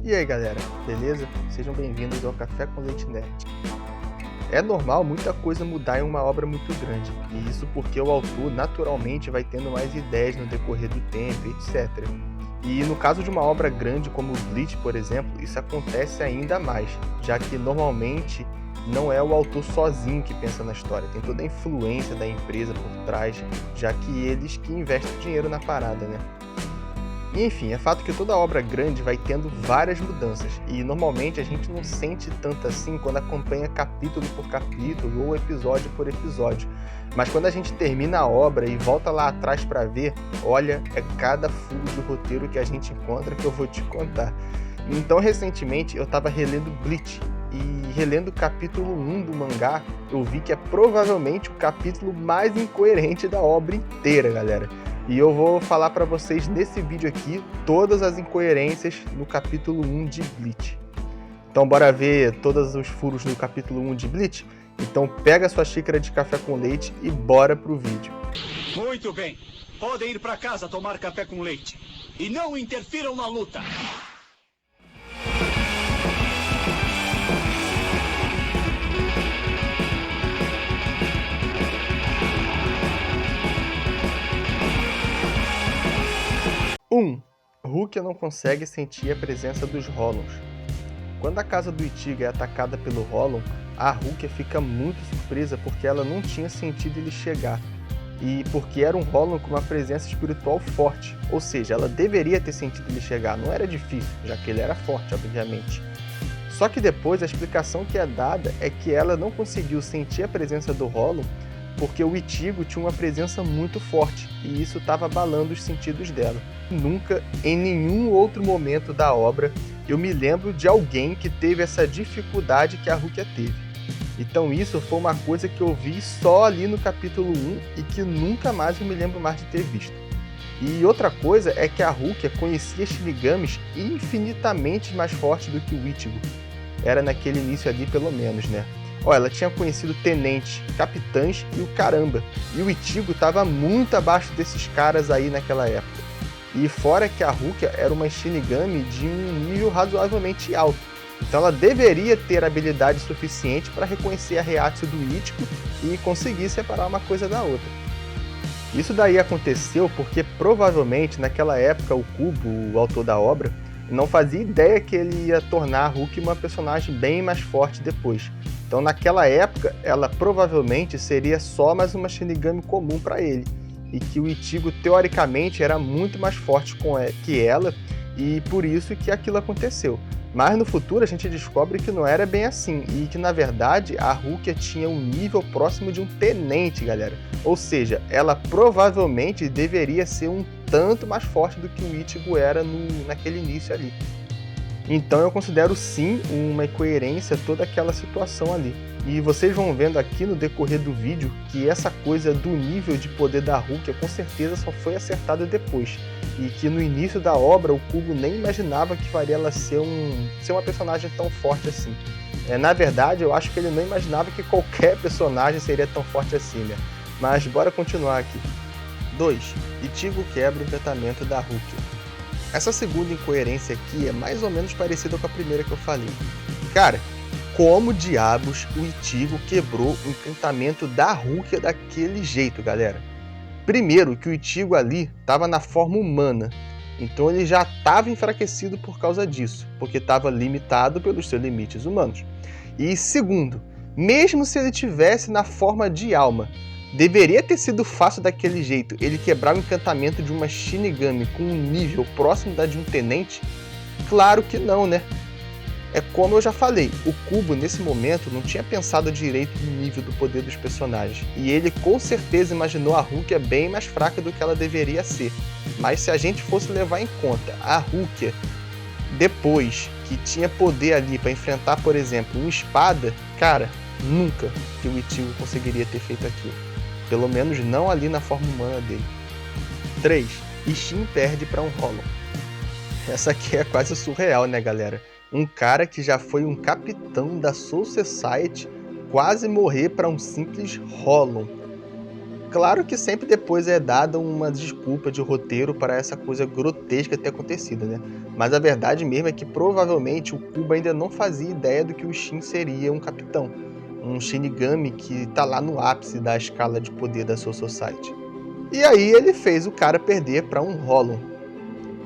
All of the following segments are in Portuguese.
E aí galera, beleza? Sejam bem-vindos ao Café com Leite Nerd. É normal muita coisa mudar em uma obra muito grande, e isso porque o autor naturalmente vai tendo mais ideias no decorrer do tempo, etc. E no caso de uma obra grande como Bleach, por exemplo, isso acontece ainda mais, já que normalmente não é o autor sozinho que pensa na história, tem toda a influência da empresa por trás, já que eles que investem dinheiro na parada, né? E enfim, é fato que toda obra grande vai tendo várias mudanças, e normalmente a gente não sente tanto assim quando acompanha capítulo por capítulo ou episódio por episódio. Mas quando a gente termina a obra e volta lá atrás para ver, olha, é cada furo de roteiro que a gente encontra que eu vou te contar. Então recentemente eu estava relendo Bleach, e relendo o capítulo 1 do mangá, eu vi que é provavelmente o capítulo mais incoerente da obra inteira, galera. E eu vou falar para vocês nesse vídeo aqui todas as incoerências no capítulo 1 de Bleach. Então bora ver todos os furos no capítulo 1 de Bleach? Então pega sua xícara de café com leite e bora pro vídeo. Muito bem, podem ir para casa tomar café com leite. E não interfiram na luta. Rukia não consegue sentir a presença dos Holons. Quando a casa do Ichigo é atacada pelo Holon, a Rukia fica muito surpresa porque ela não tinha sentido ele chegar, e porque era um Holon com uma presença espiritual forte, ou seja, ela deveria ter sentido ele chegar, não era difícil, já que ele era forte, obviamente. Só que depois a explicação que é dada é que ela não conseguiu sentir a presença do Holon porque o Ichigo tinha uma presença muito forte e isso estava abalando os sentidos dela. Nunca, em nenhum outro momento da obra, eu me lembro de alguém que teve essa dificuldade que a Rukia teve. Então isso foi uma coisa que eu vi só ali no capítulo 1 e que nunca mais eu me lembro mais de ter visto. E outra coisa é que a Rukia conhecia Shinigamis infinitamente mais fortes do que o Ichigo. Era naquele início ali pelo menos, né? Ela tinha conhecido tenentes, capitães e o caramba. E o Ichigo estava muito abaixo desses caras aí naquela época. E fora que a Rukia era uma Shinigami de um nível razoavelmente alto. Então ela deveria ter habilidade suficiente para reconhecer a Reiatsu do Ichigo e conseguir separar uma coisa da outra. Isso daí aconteceu porque provavelmente naquela época o Kubo, o autor da obra, não fazia ideia que ele ia tornar a Rukia uma personagem bem mais forte depois. Então naquela época ela provavelmente seria só mais uma Shinigami comum para ele, e que o Ichigo teoricamente era muito mais forte que ela, e por isso que aquilo aconteceu. Mas no futuro a gente descobre que não era bem assim, e que na verdade a Rukia tinha um nível próximo de um tenente, galera. Ou seja, ela provavelmente deveria ser um tanto mais forte do que o Ichigo era naquele início ali. Então eu considero sim uma incoerência toda aquela situação ali. E vocês vão vendo aqui no decorrer do vídeo que essa coisa do nível de poder da Rukia com certeza só foi acertada depois. E que no início da obra o Kubo nem imaginava que faria ela ser uma personagem tão forte assim. Na verdade eu acho que ele não imaginava que qualquer personagem seria tão forte assim, né? Mas bora continuar aqui. 2. Ichigo quebra o encantamento da Rukia. Essa segunda incoerência aqui é mais ou menos parecida com a primeira que eu falei. Cara, como diabos o Ichigo quebrou o encantamento da Rukia daquele jeito, galera? Primeiro que o Ichigo ali estava na forma humana, então ele já estava enfraquecido por causa disso, porque estava limitado pelos seus limites humanos. E segundo, mesmo se ele tivesse na forma de alma, deveria ter sido fácil daquele jeito ele quebrar o encantamento de uma Shinigami com um nível próximo da de um tenente? Claro que não, né? É como eu já falei, o Kubo nesse momento não tinha pensado direito no nível do poder dos personagens, e ele com certeza imaginou a Rukia bem mais fraca do que ela deveria ser. Mas se a gente fosse levar em conta a Rukia depois que tinha poder ali para enfrentar, por exemplo, uma espada, cara, nunca que o Ichigo conseguiria ter feito aquilo. Pelo menos não ali na forma humana dele. 3. Ishin perde para um Holon. Essa aqui é quase surreal, né, galera? Um cara que já foi um capitão da Soul Society quase morrer para um simples Holon. Claro que sempre depois é dada uma desculpa de roteiro para essa coisa grotesca ter acontecido, né? Mas a verdade mesmo é que provavelmente o Kubo ainda não fazia ideia do que o Shin seria um capitão, um Shinigami que tá lá no ápice da escala de poder da Soul Society. E aí ele fez o cara perder para um Hollow.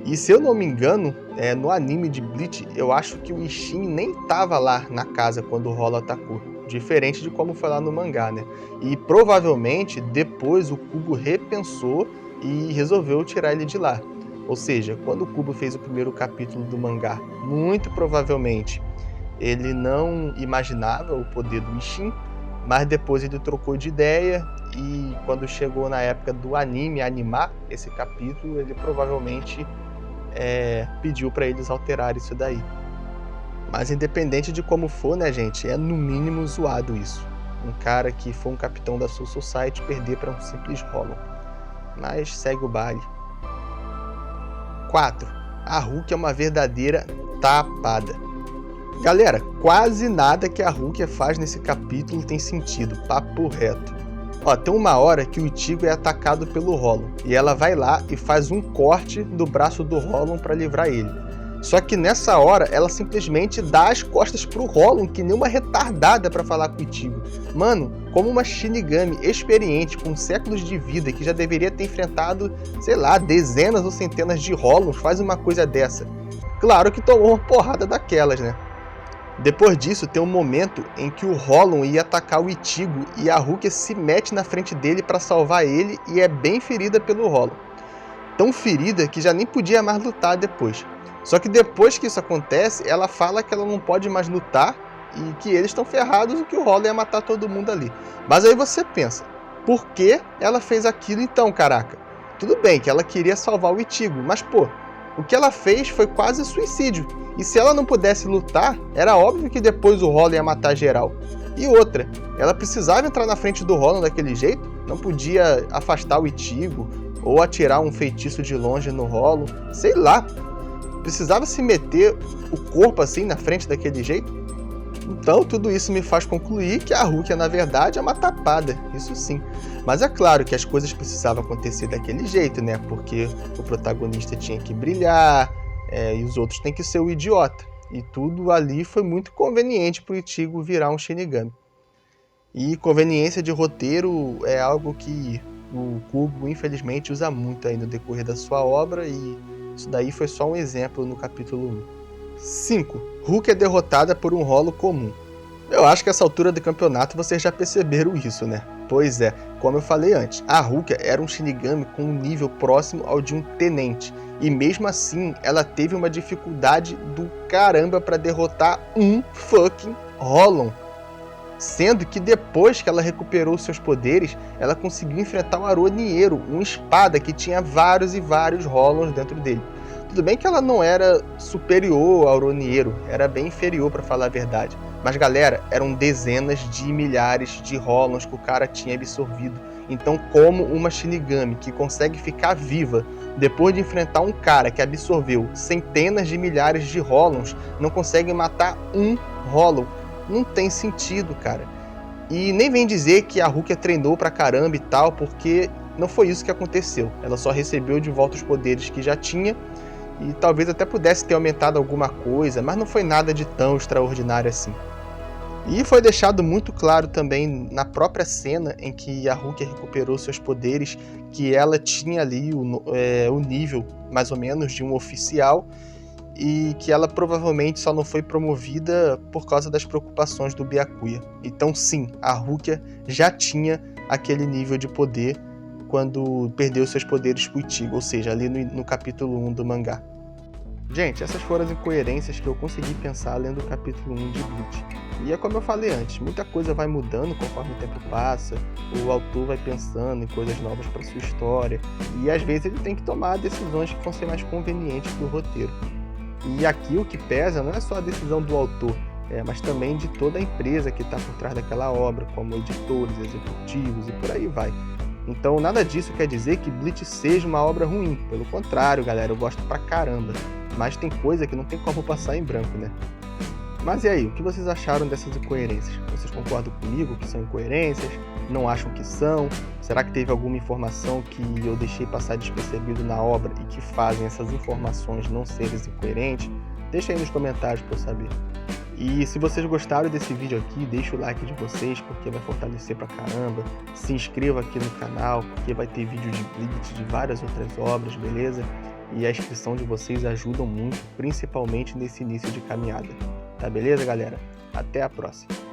E se eu não me engano, no anime de Bleach, eu acho que o Ishin nem tava lá na casa quando o Hollow atacou. Diferente de como foi lá no mangá, né? E provavelmente depois o Kubo repensou e resolveu tirar ele de lá. Ou seja, quando o Kubo fez o primeiro capítulo do mangá, muito provavelmente ele não imaginava o poder do Ishin, mas depois ele trocou de ideia e quando chegou na época do anime animar esse capítulo, ele provavelmente pediu para eles alterar isso daí. Mas independente de como for, né, gente, é no mínimo zoado isso. Um cara que foi um capitão da Soul Society perder para um simples Hollow. Mas segue o baile. 4. A Rukia é uma verdadeira tapada. Galera, quase nada que a Rukia faz nesse capítulo tem sentido, papo reto. Ó, tem uma hora que o Ichigo é atacado pelo Hollow, e ela vai lá e faz um corte do braço do Hollow para livrar ele. Só que nessa hora, ela simplesmente dá as costas pro Hollow, que nem uma retardada para falar com o Ichigo. Mano, como uma Shinigami experiente, com séculos de vida, que já deveria ter enfrentado, sei lá, dezenas ou centenas de Hollows, faz uma coisa dessa. Claro que tomou uma porrada daquelas, né? Depois disso, tem um momento em que o Hollow ia atacar o Ichigo e a Rukia se mete na frente dele para salvar ele e é bem ferida pelo Hollow. Tão ferida que já nem podia mais lutar depois. Só que depois que isso acontece, ela fala que ela não pode mais lutar e que eles estão ferrados e que o Hollow ia matar todo mundo ali. Mas aí você pensa, por que ela fez aquilo então, caraca? Tudo bem que ela queria salvar o Ichigo, mas pô, o que ela fez foi quase suicídio. E se ela não pudesse lutar, era óbvio que depois o Hollow ia matar geral. E outra, ela precisava entrar na frente do Hollow daquele jeito? Não podia afastar o Ichigo ou atirar um feitiço de longe no Hollow? Sei lá. Precisava se meter o corpo assim na frente daquele jeito? Então tudo isso me faz concluir que a Rukia na verdade é uma tapada, isso sim. Mas é claro que as coisas precisavam acontecer daquele jeito, né? Porque o protagonista tinha que brilhar, e os outros têm que ser o idiota. E tudo ali foi muito conveniente para o Ichigo virar um Shinigami. E conveniência de roteiro é algo que o Kubo infelizmente usa muito aí no decorrer da sua obra e isso daí foi só um exemplo no capítulo 1. 5. Rukia é derrotada por um Hollow comum. Eu acho que essa altura do campeonato vocês já perceberam isso, né? Pois é, como eu falei antes, a Rukia era um Shinigami com um nível próximo ao de um tenente. E mesmo assim, ela teve uma dificuldade do caramba para derrotar um fucking Hollow. Sendo que depois que ela recuperou seus poderes, ela conseguiu enfrentar o Aronieiro, uma espada que tinha vários e vários Hollows dentro dele. Tudo bem que ela não era superior ao Aronieiro, era bem inferior para falar a verdade. Mas galera, eram dezenas de milhares de Hollows que o cara tinha absorvido. Então como uma Shinigami que consegue ficar viva depois de enfrentar um cara que absorveu centenas de milhares de Hollows, não consegue matar um Hollow? Não tem sentido, cara. E nem vem dizer que a Rukia treinou pra caramba e tal, porque não foi isso que aconteceu. Ela só recebeu de volta os poderes que já tinha e talvez até pudesse ter aumentado alguma coisa, mas não foi nada de tão extraordinário assim. E foi deixado muito claro também na própria cena em que a Rukia recuperou seus poderes, que ela tinha ali o nível mais ou menos de um oficial e que ela provavelmente só não foi promovida por causa das preocupações do Byakuya. Então sim, a Rukia já tinha aquele nível de poder quando perdeu seus poderes pro Ichigo, ou seja, ali no capítulo 1 do mangá. Gente, essas foram as incoerências que eu consegui pensar lendo o capítulo 1 de Bleach. E é como eu falei antes, muita coisa vai mudando conforme o tempo passa, o autor vai pensando em coisas novas para sua história, e às vezes ele tem que tomar decisões que vão ser mais convenientes para o roteiro. E aqui o que pesa não é só a decisão do autor, mas também de toda a empresa que está por trás daquela obra, como editores, executivos e por aí vai. Então nada disso quer dizer que Bleach seja uma obra ruim, pelo contrário, galera, eu gosto pra caramba. Mas tem coisa que não tem como passar em branco, né? Mas e aí, o que vocês acharam dessas incoerências? Vocês concordam comigo que são incoerências? não acham que são? Será que teve alguma informação que eu deixei passar despercebido na obra e que fazem essas informações não serem incoerentes? Deixa aí nos comentários para eu saber. E se vocês gostaram desse vídeo aqui, deixa o like de vocês, porque vai fortalecer pra caramba. Se inscreva aqui no canal, porque vai ter vídeo de Blitz, de várias outras obras, beleza? E a inscrição de vocês ajuda muito, principalmente nesse início de caminhada. Tá beleza, galera? Até a próxima!